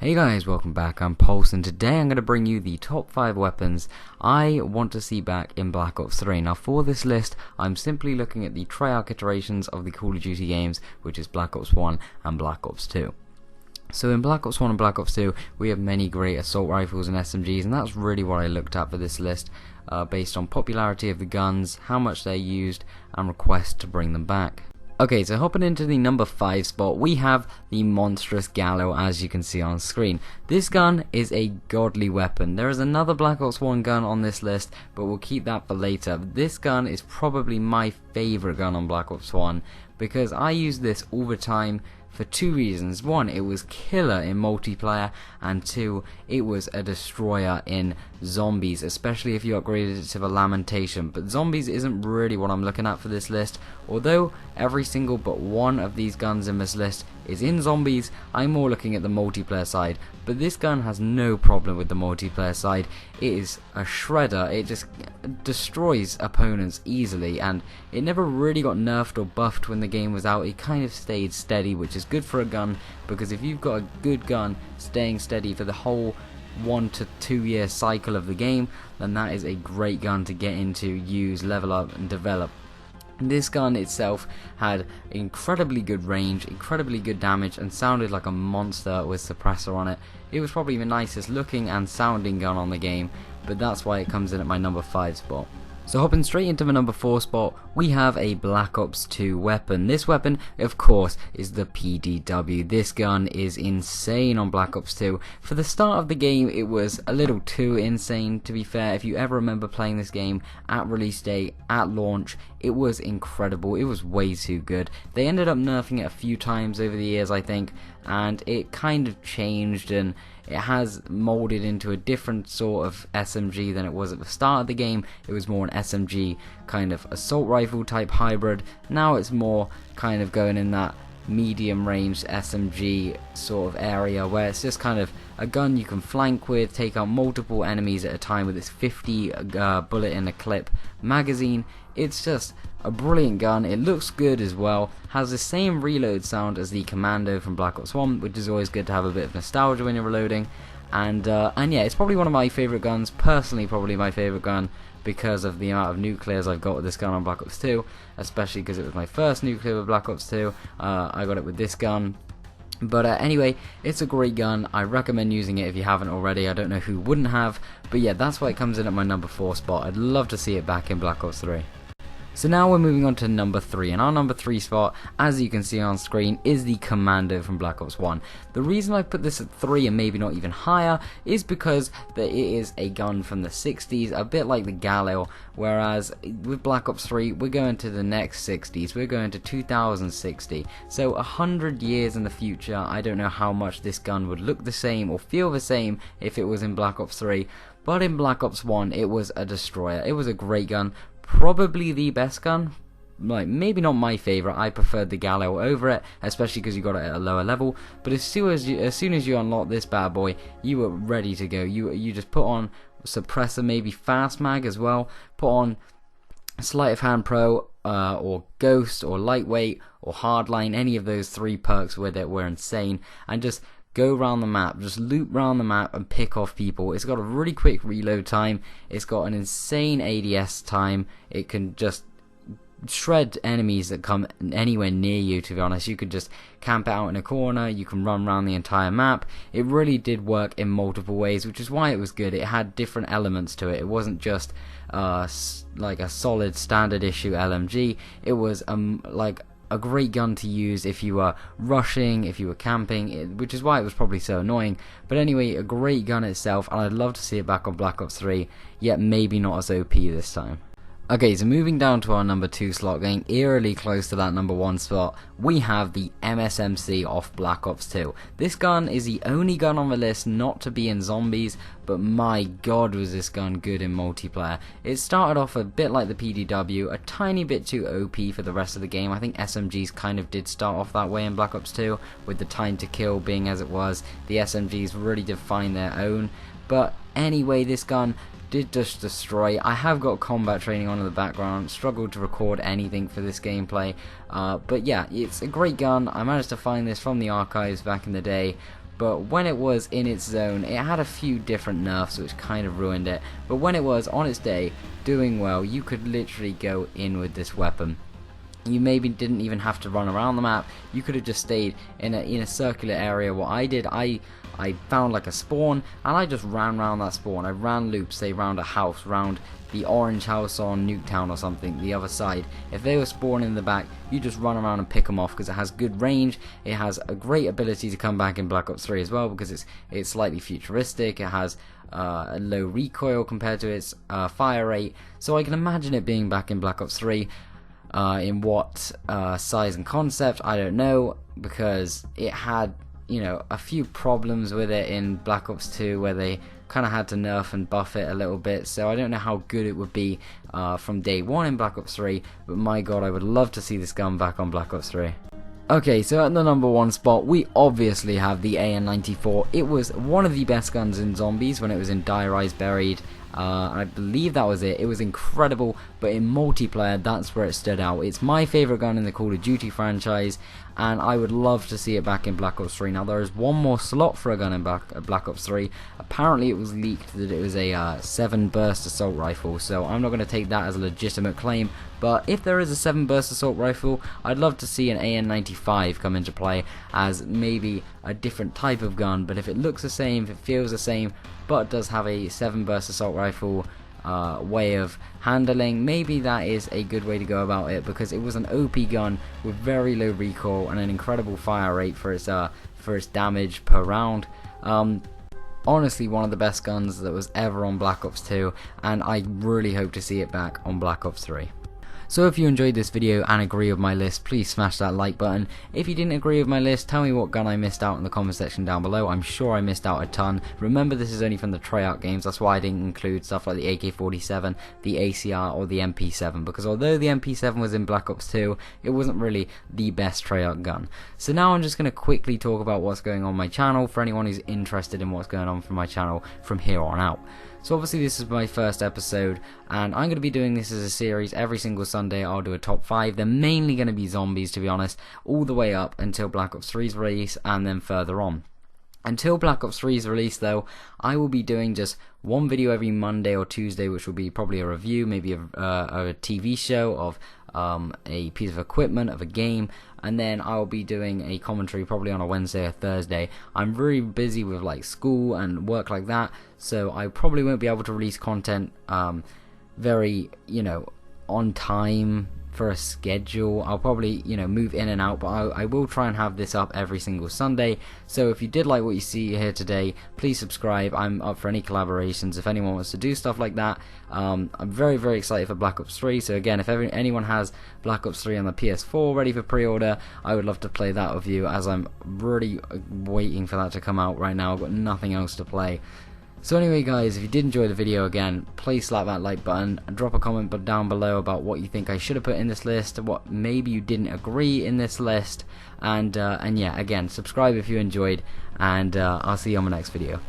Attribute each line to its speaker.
Speaker 1: Hey guys, welcome back. I'm Pulse, and today I'm going to bring you the top 5 weapons I want to see back in Black Ops 3. Now for this list, I'm simply looking at the Treyarch iterations of the Call of Duty games, which is Black Ops 1 and Black Ops 2. So in Black Ops 1 and Black Ops 2, we have many great assault rifles and SMGs, and that's really what I looked at for this list, based on popularity of the guns, how much they're used, and requests to bring them back. Okay, so hopping into the number 5 spot, we have the monstrous Gallo, as you can see on screen. This gun is a godly weapon. There is another Black Ops 1 gun on this list, but we'll keep that for later. This gun is probably my favourite gun on Black Ops 1, because I use this all the time for 2 reasons. 1, it was killer in multiplayer, and 2, it was a destroyer in zombies, especially if you upgraded it to the Lamentation. But zombies isn't really what I'm looking at for this list. Although every single but one of these guns in this list is in zombies, I'm more looking at the multiplayer side. But this gun has no problem with the multiplayer side. It is a shredder. It just destroys opponents easily, and it never really got nerfed or buffed when the game was out. It kind of stayed steady, which is good for a gun, because if you've got a good gun staying steady for the whole 1 to 2 year cycle of the game, then that is a great gun to get into, use, level up and develop. This gun itself had incredibly good range, incredibly good damage, and sounded like a monster with suppressor on it. It was probably the nicest looking and sounding gun on the game, but that's why it comes in at my number 5 spot. So hopping straight into the number 4 spot, we have a Black Ops 2 weapon. This weapon, of course, is the PDW. This gun is insane on Black Ops 2. For the start of the game, it was a little too insane, to be fair. If you ever remember playing this game at release date, at launch, it was incredible. It was way too good. They ended up nerfing it a few times over the years, I think, and it kind of changed, and it has molded into a different sort of SMG than it was at the start of the game. It was more an SMG kind of assault rifle type hybrid. Now it's more kind of going in that medium range SMG sort of area, where it's just kind of a gun you can flank with, take out multiple enemies at a time with its 50 bullet in a clip magazine. It's just a brilliant gun. It looks good as well, has the same reload sound as the Commando from Black Ops 1, which is always good to have a bit of nostalgia when you're reloading. And yeah, it's probably one of my favourite guns, personally probably my favourite gun, because of the amount of nuclears I've got with this gun on Black Ops 2, especially because it was my first nuclear with Black Ops 2. I got it with this gun. But anyway, it's a great gun. I recommend using it if you haven't already. I don't know who wouldn't have, but yeah, that's why it comes in at my number 4 spot. I'd love to see it back in Black Ops 3. So now we're moving on to number 3, and our number 3 spot, as you can see on screen, is the Commando from Black Ops 1. The reason I put this at 3 and maybe not even higher is because it is a gun from the 60s, a bit like the Galil, whereas with Black Ops 3 we're going to the next 60s, we're going to 2060, so 100 years in the future. I don't know how much this gun would look the same or feel the same if it was in Black Ops 3, but in Black Ops 1 it was a destroyer. It was a great gun. Probably the best gun, like maybe not my favourite. I preferred the Gallo over it, especially because you got it at a lower level. But as soon as you unlock this bad boy, you were ready to go. You just put on suppressor, maybe fast mag as well. Put on sleight of hand pro, or ghost, or lightweight, or hardline. Any of those 3 perks with it were insane, and just go around the map, just loop around the map and pick off people. It's got a really quick reload time, it's got an insane ADS time, it can just shred enemies that come anywhere near you, to be honest. You could just camp out in a corner, you can run around the entire map. It really did work in multiple ways, which is why it was good. It had different elements to it. It wasn't just like a solid standard issue LMG. It was like a great gun to use if you were rushing, if you were camping, which is why it was probably so annoying. But anyway, a great gun itself, and I'd love to see it back on Black Ops 3, yet maybe not as OP this time. Okay, so moving down to our number 2 slot, getting eerily close to that number 1 spot, we have the MSMC off Black Ops 2. This gun is the only gun on the list not to be in zombies, but my god was this gun good in multiplayer. It started off a bit like the PDW, a tiny bit too OP for the rest of the game. I think SMGs kind of did start off that way in Black Ops 2, with the time to kill being as it was. The SMGs really did find their own, but anyway, this gun did just destroy. I have got combat training on in the background, struggled to record anything for this gameplay, but yeah, it's a great gun. I managed to find this from the archives back in the day, but when it was in its zone, it had a few different nerfs which kind of ruined it. But when it was on its day doing well, you could literally go in with this weapon. You maybe didn't even have to run around the map. You could have just stayed in a circular area. What I did, I found like a spawn, and I just ran around that spawn. I ran loops, say round a house, round the orange house on Nuketown or something, the other side. If they were spawning in the back, you just run around and pick them off, because it has good range. It has a great ability to come back in Black Ops 3 as well, because it's slightly futuristic. It has a low recoil compared to its fire rate, so I can imagine it being back in Black Ops 3. In what size and concept, I don't know, because it had, you know, a few problems with it in Black Ops 2 where they kind of had to nerf and buff it a little bit, so I don't know how good it would be from day one in Black Ops 3, but my god, I would love to see this gun back on Black Ops 3. Okay, so at the number 1 spot, we obviously have the AN-94. It was one of the best guns in Zombies when it was in Die Rise Buried. I believe that was it. It was incredible, but in multiplayer, that's where it stood out. It's my favourite gun in the Call of Duty franchise, and I would love to see it back in Black Ops 3. Now, there is one more slot for a gun in Black Ops 3. Apparently, it was leaked that it was a 7-burst assault rifle, so I'm not going to take that as a legitimate claim. But if there is a 7-burst assault rifle, I'd love to see an AN-95 come into play as maybe a different type of gun. But if it looks the same, if it feels the same, but does have a 7-burst assault rifle way of handling, maybe that is a good way to go about it, because it was an OP gun with very low recoil and an incredible fire rate for its damage per round. Honestly, one of the best guns that was ever on Black Ops 2, and I really hope to see it back on Black Ops 3. So if you enjoyed this video and agree with my list, please smash that like button. If you didn't agree with my list, tell me what gun I missed out in the comment section down below. I'm sure I missed out a ton. Remember, this is only from the Treyarch games, that's why I didn't include stuff like the AK-47, the ACR, or the MP7, because although the MP7 was in Black Ops 2, it wasn't really the best Treyarch gun. So now I'm just going to quickly talk about what's going on my channel for anyone who's interested in what's going on from my channel from here on out. So obviously this is my first episode, and I'm going to be doing this as a series. Every single Sunday I'll do a top 5. They're mainly going to be zombies, to be honest, all the way up until Black Ops 3's release, and then further on. Until Black Ops 3's release though, I will be doing just one video every Monday or Tuesday, which will be probably a review, maybe a TV show of a piece of equipment, of a game, and then I'll be doing a commentary probably on a Wednesday or Thursday. I'm really busy with like school and work like that, so I probably won't be able to release content very, you know, on time for a schedule. I'll probably, you know, move in and out, but I will try and have this up every single Sunday. So if you did like what you see here today, please subscribe. I'm up for any collaborations if anyone wants to do stuff like that. I'm very, very excited for Black Ops 3, so again, if anyone has Black Ops 3 on the PS4 ready for pre-order, I would love to play that with you, as I'm really waiting for that to come out right now. I've got nothing else to play. So anyway guys, if you did enjoy the video, again, please slap that like button and drop a comment down below about what you think I should have put in this list, what maybe you didn't agree in this list, and yeah, again, subscribe if you enjoyed, and I'll see you on my next video.